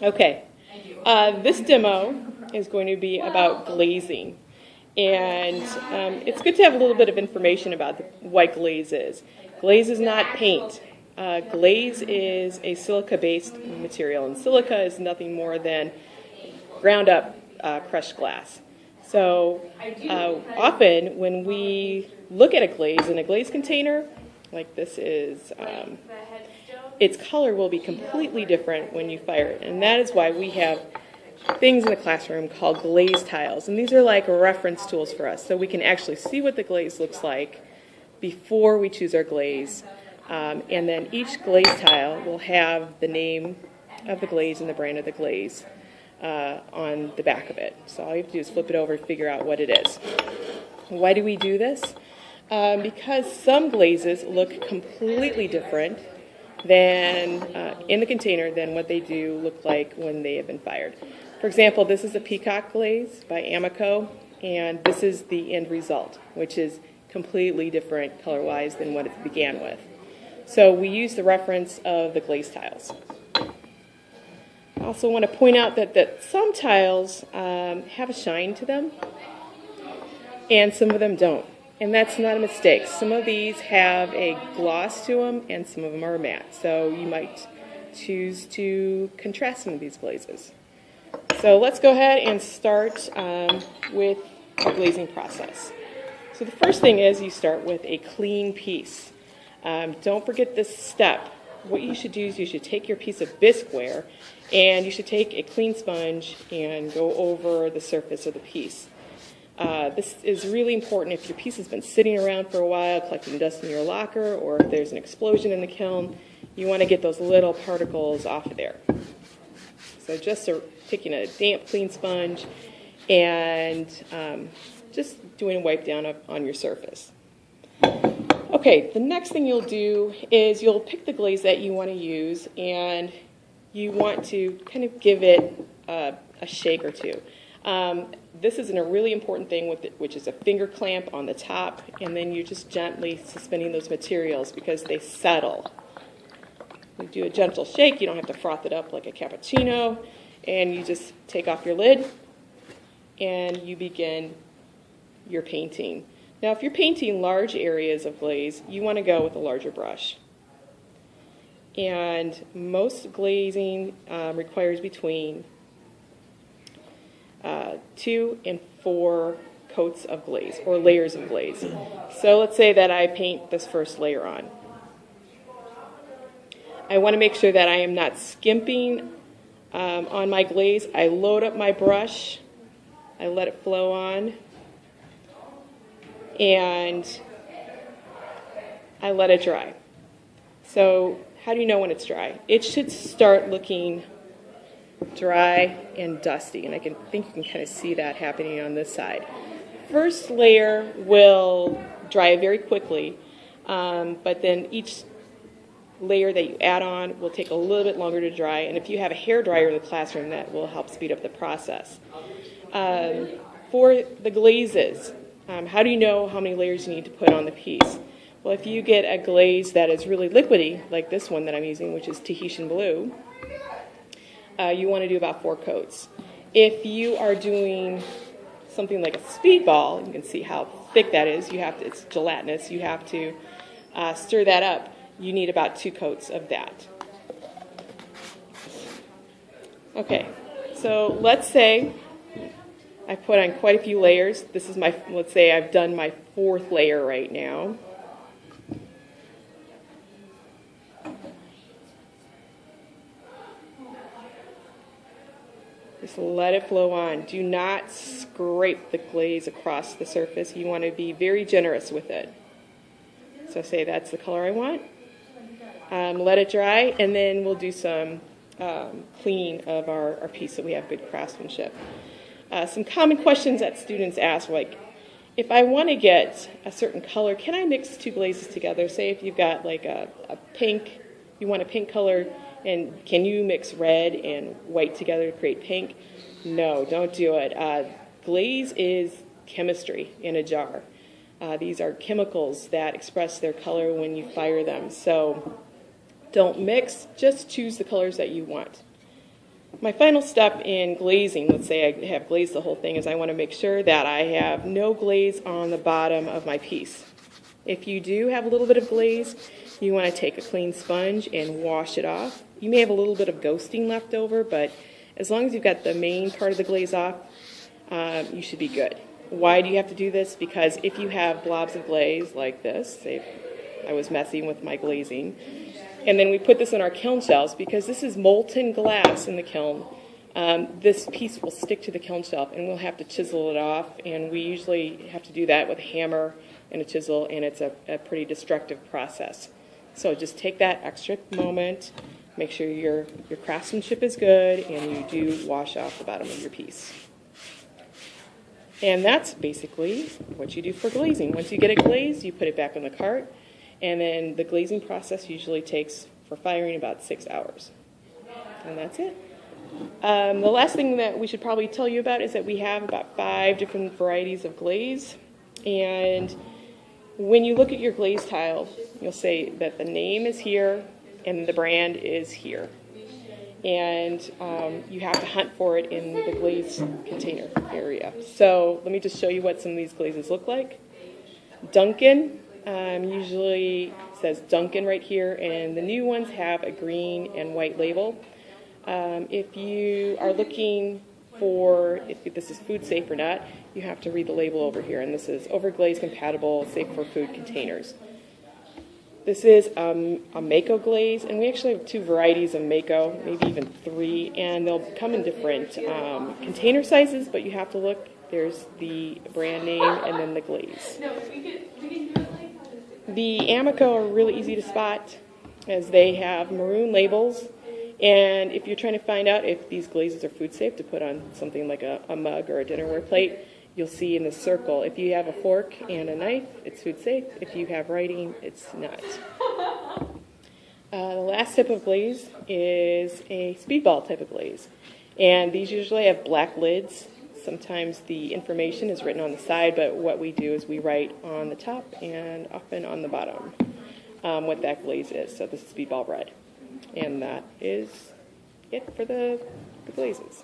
Okay, this demo is going to be about glazing. And it's good to have a little bit of information about what glaze is. Glaze is not paint. Glaze is a silica-based material, and silica is nothing more than ground up crushed glass. So often when we look at a glaze in a glaze container, like this is, its color will be completely different when you fire it. And that is why we have things in the classroom called glazed tiles. And these are like reference tools for us, so we can actually see what the glaze looks like before we choose our glaze. And then each glaze tile will have the name of the glaze and the brand of the glaze on the back of it. So all you have to do is flip it over and figure out what it is. Why do we do this? Because some glazes look completely different than in the container than what they do look like when they have been fired. For example, this is a Peacock Glaze by Mako, and this is the end result, which is completely different color-wise than what it began with. So we use the reference of the glazed tiles. I also want to point out that some tiles have a shine to them, and some of them don't. And that's not a mistake. Some of these have a gloss to them, and some of them are matte. So you might choose to contrast some of these glazes. So let's go ahead and start with the glazing process. So the first thing is you start with a clean piece. Don't forget this step. What you should do is you should take your piece of bisqueware and you should take a clean sponge and go over the surface of the piece. This is really important if your piece has been sitting around for a while, collecting dust in your locker, or if there's an explosion in the kiln. You want to get those little particles off of there. So just taking a damp, clean sponge and just doing a wipe down on your surface. Okay, the next thing you'll do is you'll pick the glaze that you want to use, and you want to kind of give it a shake or two. This is a really important thing, which is a finger clamp on the top, and then you're just gently suspending those materials because they settle. You do a gentle shake. You don't have to froth it up like a cappuccino, and you just take off your lid, and you begin your painting. Now, if you're painting large areas of glaze, you want to go with a larger brush. And most glazing requires between 2 and 4 coats of glaze, or layers of glaze. So let's say that I paint this first layer on. I want to make sure that I am not skimping on my glaze. I load up my brush, I let it flow on, and I let it dry. So how do you know when it's dry? It should start looking dry and dusty, and I think you can kind of see that happening on this side. First layer will dry very quickly, but then each layer that you add on will take a little bit longer to dry, and if you have a hair dryer in the classroom, that will help speed up the process. For the glazes, how do you know how many layers you need to put on the piece? Well, if you get a glaze that is really liquidy, like this one that I'm using, which is Tahitian blue, you want to do about 4 coats. If you are doing something like a Speedball, you can see how thick that is. It's gelatinous. You have to stir that up. You need about 2 coats of that. Okay, so let's say I put on quite a few layers. This is let's say I've done my 4th layer right now. Just let it flow on. Do not scrape the glaze across the surface. You want to be very generous with it. So say that's the color I want. Let it dry, and then we'll do some cleaning of our piece so we have good craftsmanship. Some common questions that students ask, like, if I want to get a certain color, can I mix 2 glazes together? Say if you've got like a pink, you want a pink color, and can you mix red and white together to create pink? No, don't do it. Glaze is chemistry in a jar. These are chemicals that express their color when you fire them. So don't mix, just choose the colors that you want. My final step in glazing, let's say I have glazed the whole thing, is I want to make sure that I have no glaze on the bottom of my piece. If you do have a little bit of glaze, you want to take a clean sponge and wash it off. You may have a little bit of ghosting left over, but as long as you've got the main part of the glaze off, you should be good. Why do you have to do this? Because if you have blobs of glaze like this, say I was messing with my glazing, and then we put this in our kiln shelves, because this is molten glass in the kiln, this piece will stick to the kiln shelf and we'll have to chisel it off, and we usually have to do that with a hammer and a chisel, and it's a pretty destructive process. So just take that extra moment, make sure your craftsmanship is good, and you do wash off the bottom of your piece. And that's basically what you do for glazing. Once you get it glazed, you put it back on the cart, and then the glazing process usually takes, for firing, about 6 hours. And that's it. The last thing that we should probably tell you about is that we have about 5 different varieties of glaze. And when you look at your glazed tile, you'll say that the name is here and the brand is here. And you have to hunt for it in the glaze container area. So let me just show you what some of these glazes look like. Duncan usually says Duncan right here, and the new ones have a green and white label. If you are looking for if this is food safe or not, you have to read the label over here, and this is overglaze compatible, safe for food containers. This is a Mako Glaze, and we actually have 2 varieties of Mako, maybe even 3, and they'll come in different container sizes, but you have to look. There's the brand name and then the glaze. The Amico are really easy to spot, as they have maroon labels, and if you're trying to find out if these glazes are food safe to put on something like a mug or a dinnerware plate, you'll see in the circle, if you have a fork and a knife, it's food safe. If you have writing, it's not. The last type of glaze is a Speedball type of glaze. And these usually have black lids. Sometimes the information is written on the side, but what we do is we write on the top and often on the bottom what that glaze is. So this is Speedball red. And that is it for the glazes.